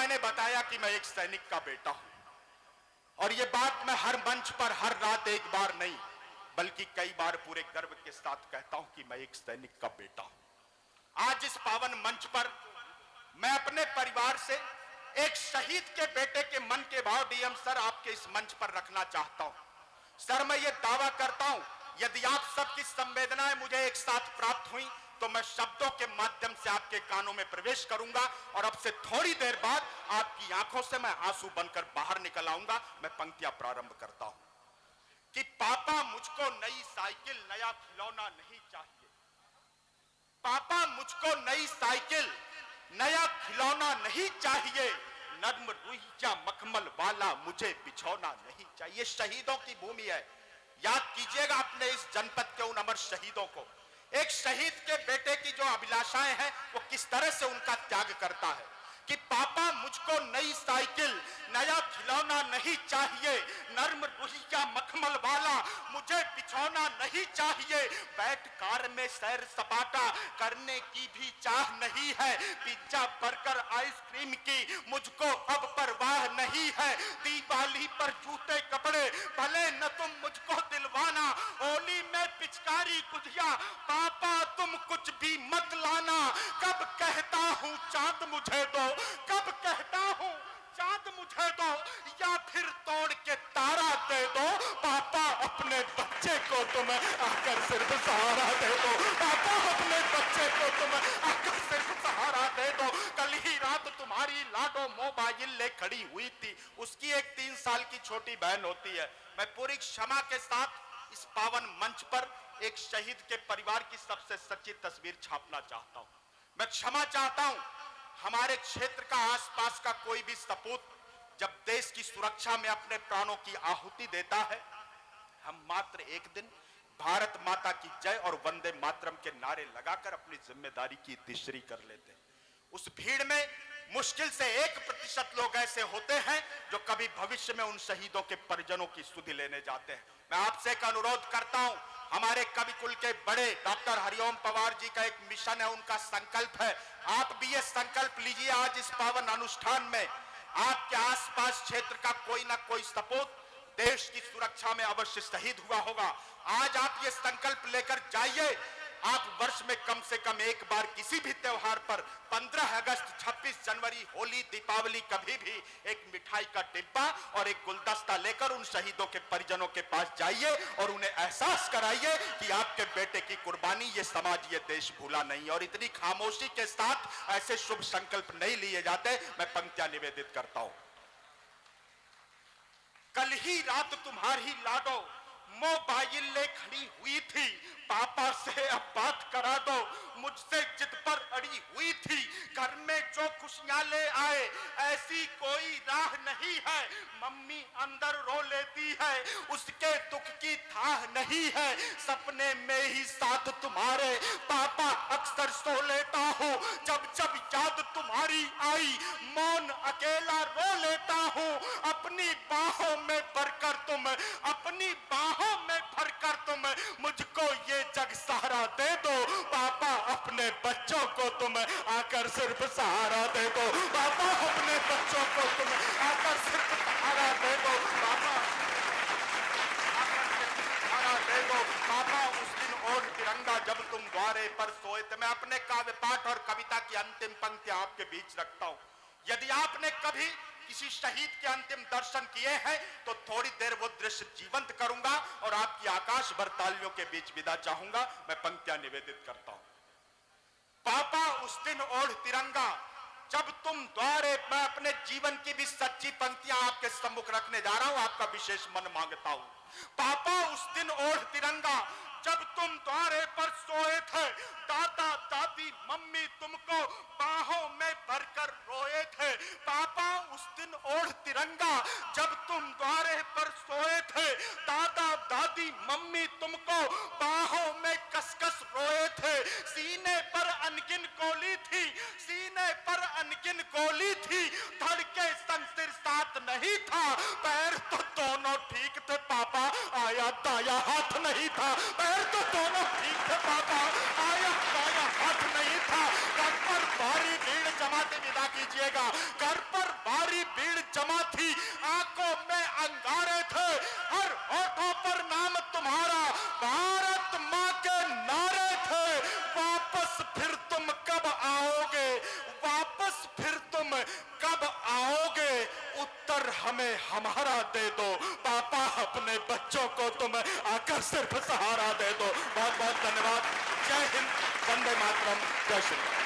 मैंने बताया कि मैं एक सैनिक का बेटा हूं। और यह बात मैं हर मंच पर हर रात एक बार नहीं बल्कि कई बार पूरे गर्व के साथ कहता हूं कि मैं एक सैनिक का बेटा हूं। आज इस पावन मंच पर मैं अपने परिवार से एक शहीद के बेटे के मन के भाव डीएम सर आपके इस मंच पर रखना चाहता हूं। सर मैं ये दावा करता हूं यदि आप सबकी संवेदनाएं मुझे एक साथ प्राप्त हुई तो मैं शब्दों के माध्यम से आपके कानों में प्रवेश करूंगा और अब से थोड़ी देर बाद आपकी आंखों से मैं आंसू बनकर बाहर निकल आऊंगा। मैं पंक्तियां प्रारंभ करता हूं कि पापा मुझको नई साइकिल नया खिलौना नहीं चाहिए। पापा मुझको नई साइकिल नया खिलौना नहीं चाहिए। नर्म रुइया मखमल वाला मुझे बिछौना नहीं चाहिए। शहीदों की भूमि है। याद कीजिएगा अपने इस जनपद के उन अमर शहीदों को। एक शहीद के बेटे की जो अभिलाषाएं हैं वो किस तरह से उनका त्याग करता है कि पापा मुझको नई साइकिल नया खिलौना नहीं चाहिए। नर्म रुइया मखमल वाला मुझे बिछौना नहीं चाहिए। बैठ कार में सैर सपाटा करने की भी चाह नहीं है। पिज्जा बर्गर आइसक्रीम की मुझको अब परवाह नहीं है। दिवाली पर जूते कपड़े भले न तुम मुझको दिलवाना। होली में पिचकारी गुजिया पापा तुम कुछ भी मत लाना। कब कहता हूं चांद मुझे दो, कब कहता हूं चांद मुझे दो या फिर तोड़ के तारा दे दो। पापा अपने बच्चे को तुम आकर सिर्फ सहारा दे दो। पापा अपने बच्चे को तुम आकर सिर्फ सहारा दे दो। कल ही रात तुम्हारी लाडो मोबाइल ले खड़ी हुई थी। उसकी एक 3 साल की छोटी बहन होती है। मैं पूरी क्षमा के साथ इस पावन मंच पर एक शहीद के परिवार की सबसे सच्ची तस्वीर छापना चाहता हूं। मैं क्षमा चाहता हूं। हमारे क्षेत्र का आसपास का कोई भी सपूत जब देश की सुरक्षा में अपने प्राणों की आहुति देता है, हम मात्र एक दिन भारत माता की जय और वंदे मातरम के नारे लगाकर अपनी जिम्मेदारी की तीसरी कर लेते हैं। उस भीड़ में मुश्किल से 1% लोग ऐसे होते हैं जो कभी भविष्य में उन शहीदों के परिजनों की सुधि लेने जाते हैं। मैं आपसे एक अनुरोध करता हूं। हमारे कवि कुल के बड़े डॉक्टर हरिओम पवार जी का एक मिशन है, उनका संकल्प है। आप भी ये संकल्प लीजिए आज इस पावन अनुष्ठान में। आपके आसपास क्षेत्र का कोई ना कोई सपूत देश की सुरक्षा में अवश्य शहीद हुआ होगा। आज आप ये संकल्प लेकर जाइए। आप वर्ष में कम से कम एक बार किसी भी त्योहार पर 15 अगस्त, 26 जनवरी, होली, दीपावली कभी भी एक मिठाई का डिब्बा और एक गुलदस्ता लेकर उन शहीदों के परिजनों के पास जाइए और उन्हें एहसास कराइए कि आपके बेटे की कुर्बानी ये समाज ये देश भूला नहीं। और इतनी खामोशी के साथ ऐसे शुभ संकल्प नहीं लिए जाते। मैं पंक्तियां निवेदित करता हूं। कल ही रात तुम्हारी लाडो मोबाइल ले खड़ी हुई थी। पापा से अब बात करा दो, मुझसे जिद पर अड़ी हुई थी। घर में जो खुशियां ले आए ऐसी कोई राह नहीं है। मम्मी अंदर रो लेती है, उसके दुख की थाह नहीं है। सपने में ही साथ तुम्हारे पापा अक्सर सो लेता हूँ। जब जब याद तुम्हारी आई मौन अकेला रो लेता हूँ। अपनी बाहों में भरकर तुम, अपनी बाहों में भरकर तुम मुझको ये जग सहारा दे दो। पापा अपने बच्चों को तुम आकर सिर्फ सहारा दे दो। पापा अपने बच्चों को तुम आकर सिर्फ सहारा दे दो। पापा आकर सिर्फ सहारा दे दो। पापा उस दिन ओढ़ तिरंगा जब तुम द्वारे पर सोए थे। मैं अपने काव्य पाठ और कविता की अंतिम पंक्तियां आपके बीच रखता हूं। यदि आपने कभी किसी शहीद के अंतिम दर्शन किए हैं तो थोड़ी देर वो दृश्य जीवंत करूंगा और आपकी आकाश भर तालियों के बीच विदा चाहूंगा। मैं पंक्तियां निवेदित करता हूं। पापा उस दिन ओढ़ तिरंगा जब तुम द्वारे। मैं अपने जीवन की भी सच्ची पंक्तियां आपके सम्मुख रखने जा रहा हूं। आपका विशेष मन मांगता हूं। पापा उस दिन ओढ़ तिरंगा जब तुम द्वारे पर सोए थे। दादा दादी मम्मी तुमको बाहों में भरकर रोए थे। पापा उस दिन ओढ़ तिरंगा जब तुम द्वारे पर सोए थे। दादा दादी मम्मी तुमको बाहों में कसकस रोए थे। सीने पर अनगिन गोली थी, सीने पर अनगिन गोली थी। धड़के संग साथ नहीं था। पैर तो दोनों ठीक थे पापा, आया दाया हाथ नहीं था। पैर तो दोनों ठीक थे पापा, आया दाया हाथ नहीं था। घर पर भारी भीड़ जमाते विदा कीजिएगा। घर पर समा थी, आंखों में अंगारे थे, हर होठों पर नाम तुम्हारा, भारत मां के नारे थे। वापस फिर तुम कब आओगे, वापस फिर तुम कब आओगे, उत्तर हमें हमारा दे दो। पापा अपने बच्चों को तुम आकर सिर्फ सहारा दे दो। बहुत बहुत धन्यवाद। जय हिंद, वंदे मातरम, जय श्री राम।